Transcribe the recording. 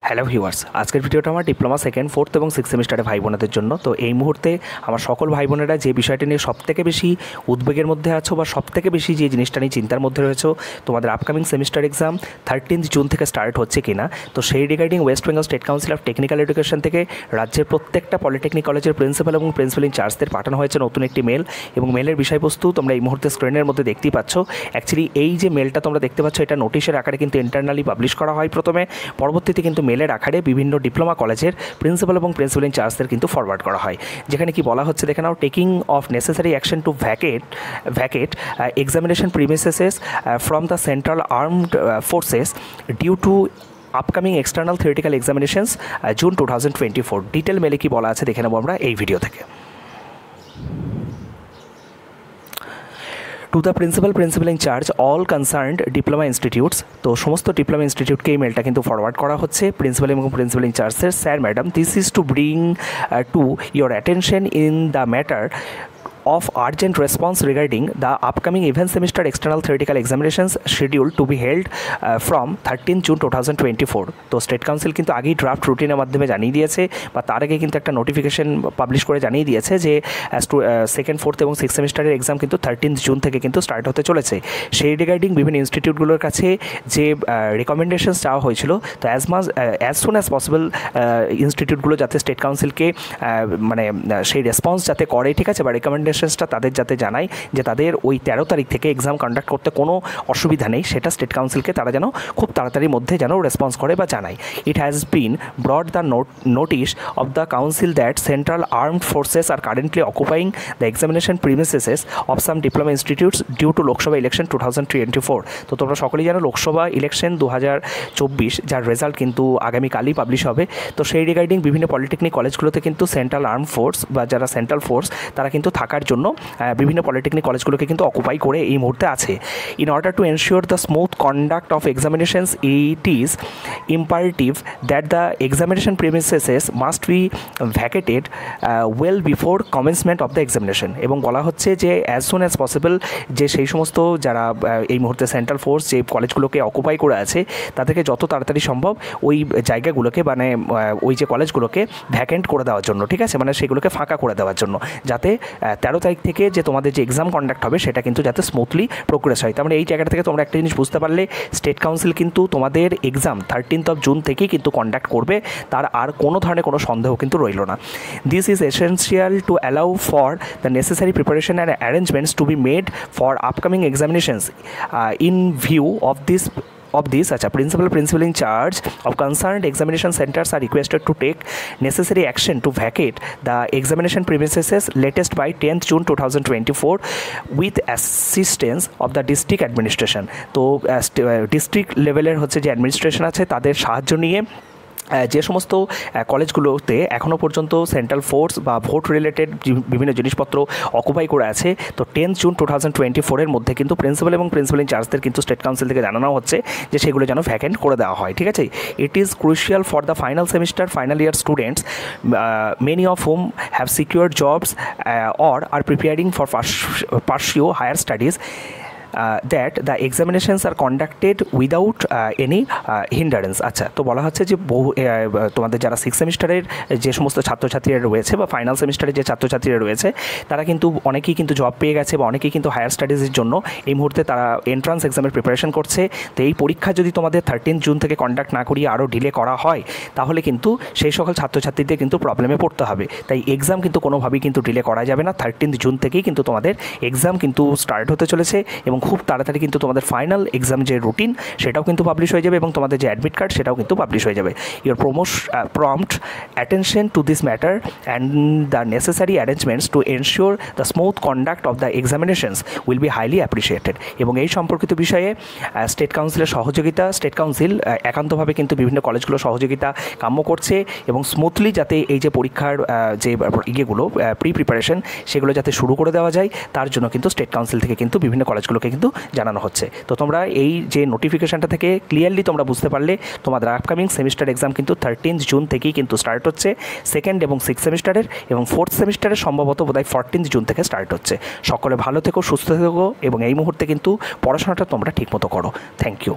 Hello viewers, আজকের ভিডিওটা আমার ডিপ্লোমা সেকেন্ড, ফোর্থ এবং সিক্স সেমিস্টারের ভাই বোনেদের জন্য। তো এই মুহূর্তে আমার সকল ভাই বোনেরা যে বিষয়টা নিয়ে সবথেকে বেশি উদ্বেগের মধ্যে আছো বা সবথেকে বেশি যে জিনিসটা নিয়ে চিন্তার মধ্যে রয়েছে, তোমাদের আপকামিং সেমিস্টার এক্সাম 13 জুন থেকে স্টার্ট হচ্ছে কিনা, তো সেই regarding West Bengal state council of technical education থেকে রাজ্যের প্রত্যেকটা পলিটেকনিক কলেজের প্রিন্সিপাল এবং প্রিন্সিপাল ইনচার্জদের পাঠানো হয়েছে নতুন একটি মেল, এবং মেলের বিষয়বস্তু তোমরা এই মুহূর্তে স্ক্রিনের মধ্যে দেখতেই পাচ্ছ। অ্যাকচুয়ালি এই যে মেলটা তোমরা দেখতে পাচ্ছ, এটা নোটিশের আকারে কিন্তু ইন্টারনালি পাবলিশ করা হয় প্রথমে, পরবর্তীতে কিন্তু মেলের আকারে বিভিন্ন ডিপ্লোমা কলেজের প্রিন্সিপাল এবং প্রিন্সিপাল ইনচার্জদের কিন্তু ফরওয়ার্ড করা হয়, যেখানে কি বলা হচ্ছে দেখে নাও, taking of necessary action to vacate examination premises from the central armed forces due to upcoming external theoretical examinations June 2024। Detail মেলে কি বলা আছে দেখে নেবো আমরা এই ভিডিও থেকে। To the principal in charge all concerned diploma institutes, তো সমস্ত ডিপ্লোমা ইনস্টিটিউটকে এই মেলটা কিন্তু ফরওয়ার্ড করা হচ্ছে প্রিন্সিপাল এবং প্রিন্সিপাল ইনচার্জের। Sir madam, this is to bring to your attention in the matter of urgent response regarding the upcoming event semester external theoretical examinations scheduled to be held from 13 June 2024। তো state council কিন্তু আগেই draft রুটিনের মাধ্যমে জানিয়ে দিয়েছে, বা তার আগে কিন্তু একটা নোটিফিকেশন পাবলিশ করে জানিয়ে দিয়েছে যে সেকেন্ড, ফোর্থ এবং সিক্স সেমিস্টারের এক্সাম কিন্তু 13 জুন থেকে কিন্তু স্টার্ট হতে চলেছে। সেই রিগার্ডিং বিভিন্ন ইনস্টিটিউটগুলোর কাছে যে রেকমেন্ডেশনস চাওয়া হয়েছিল, তো অ্যাজ সুন অ্যাজ পসিবল ইনস্টিটিউটগুলো যাতে স্টেট কাউন্সিলকে মানে সেই রেসপন্স যাতে করে, ঠিক আছে, বা রেকমেন্ডেশনসটা তাদের যাতে জানায় যে তাদের ওই 13 তারিখ থেকে এক্সাম কন্ডাক্ট করতে কোনো অসুবিধা নেই, সেটা স্টেট কাউন্সিলকে তারা যেন খুব তাড়াতাড়ির মধ্যে যেন রেসপন্স করে বা জানায়। It has been brought the notice of the council that central armed forces are currently occupying the examination premises of some diploma institutes due to Lok Sabha election 2024। তো তোমরা সকলেই জানো লোকসভা ইলেকশন 2024 যার রেজাল্ট কিন্তু আগামীকালই পাবলিশ হবে। তো সেই রিগার্ডিং বিভিন্ন পলিটেকনিক কলেজগুলোতে কিন্তু সেন্ট্রাল আর্ম ফোর্স বা যারা সেন্ট্রাল ফোর্স তারা কিন্তু থাকার জন্য বিভিন্ন পলিটেকনিক কলেজগুলোকে কিন্তু অকুপাই করে এই মুহূর্তে আছে। In order to ensure the smooth conduct of examinations, it is imperative that the examination premises must be vacated well before commencement of the examination. এবং বলা হচ্ছে যে অ্যাজ সুন অ্যাজ পসিবল যে সেই সমস্ত যারা এই মুহূর্তে সেন্ট্রাল ফোর্স যে কলেজগুলোকে অকুপাই করে আছে তাদেরকে যত তাড়াতাড়ি সম্ভব ওই জায়গাগুলোকে মানে ওই যে কলেজগুলোকে ভ্যাকেন্ট করে দেওয়ার জন্য, ঠিক আছে, মানে সেগুলোকে ফাঁকা করে দেওয়ার জন্য, যাতে 13 তারিখ থেকে যে তোমাদের যে এক্সাম কন্ডাক্ট হবে সেটা কিন্তু যাতে স্মুথলি প্রোগ্রেস হয়। তার মানে এই জায়গাটা থেকে তোমরা একটা জিনিস বুঝতে পারলে, স্টেট কাউন্সিল কিন্তু তোমাদের এক্সাম 13 জুন থেকেই কিন্তু কন্ডাক্ট করবে, তার আর কোনো ধরনের কোনো সন্দেহ কিন্তু রইল না। This is essential to allow for the necessary preparation and arrangements to be made for upcoming examinations in view of this principal in charge of concerned examination centers are requested to take necessary action to vacate the examination premises latest by 10th June 2024 with assistance of the district administration। তো district লেভেলের হচ্ছে যে administration আছে তাদের সাহায্য নিয়ে যে সমস্ত কলেজগুলোতে এখনও পর্যন্ত সেন্ট্রাল ফোর্স বা ভোট রিলেটেড বিভিন্ন জিনিসপত্র অকুপাই করে আছে, তো 10 জুন 2024 মধ্যে কিন্তু প্রিন্সিপাল এবং প্রিন্সিপাল ইনচার্জদের কিন্তু স্টেট কাউন্সিল থেকে জানানো হচ্ছে যে সেগুলো যেন ভ্যাকেন্ট করে দেওয়া হয়, ঠিক আছে। It is crucial for the final semester final year students, many of whom have secured jobs or are preparing for pursue higher studies that the examinations are conducted without any hindrance. আচ্ছা, তো বলা হচ্ছে যে বহু তোমাদের যারা six সেমিস্টারের যে সমস্ত ছাত্রছাত্রীরা রয়েছে বা ফাইনাল সেমিস্টারের যে ছাত্রছাত্রীরা রয়েছে তারা কিন্তু অনেকেই কিন্তু জব পেয়ে গেছে বা অনেকেই কিন্তু হায়ার স্টাডিজের জন্য এই মুহূর্তে তারা এন্ট্রান্স এক্সামের প্রিপারেশন করছে। তো এই পরীক্ষা যদি তোমাদের 13 জুন থেকে কন্ডাক্ট না করিয়ে আরও ডিলে করা হয় তাহলে কিন্তু সেই সকল ছাত্রছাত্রীদের কিন্তু প্রবলেমে পড়তে হবে। তাই এক্সাম কিন্তু কোনোভাবেই কিন্তু ডিলে করা যাবে না, 13 জুন থেকেই কিন্তু তোমাদের এক্সাম কিন্তু স্টার্ট হতে চলেছে, এবং খুব তাড়াতাড়ি কিন্তু তোমাদের ফাইনাল এক্সাম যে রুটিন সেটাও কিন্তু পাবলিশ হয়ে যাবে, এবং তোমাদের যে অ্যাডমিট কার্ড সেটাও কিন্তু পাবলিশ হয়ে যাবে। Your prompt attention to this matter and the necessary arrangements two ensure the smooth conduct of the examinations will be highly appreciated. এবং এই সম্পর্কিত বিষয়ে স্টেট কাউন্সিলের সহযোগিতা, স্টেট কাউন্সিল একান্তভাবে কিন্তু বিভিন্ন কলেজগুলো সহযোগিতা কাম্য করছে, এবং স্মুথলি যাতে এই যে পরীক্ষার যে ইয়েগুলো প্রিপারেশন সেগুলো যাতে শুরু করে দেওয়া যায় তার জন্য কিন্তু স্টেট কাউন্সিল থেকে কিন্তু বিভিন্ন কলেজগুলোকে কিন্তু জানানো হচ্ছে। তো তোমরা এই যে নোটিফিকেশনটা থেকে ক্লিয়ারলি তোমরা বুঝতে পারলে তোমাদের আপকামিং সেমিস্টার এক্সাম কিন্তু 13 জুন থেকেই কিন্তু স্টার্ট হচ্ছে, সেকেন্ড এবং সিক্স সেমিস্টারের, এবং ফোর্থ সেমিস্টারের সম্ভবত বোধহয় 14 জুন থেকে স্টার্ট হচ্ছে। সকলে ভালো থেকো, সুস্থ থেকো, এবং এই মুহূর্তে কিন্তু পড়াশোনাটা তোমরা ঠিকমতো করো। Thank you.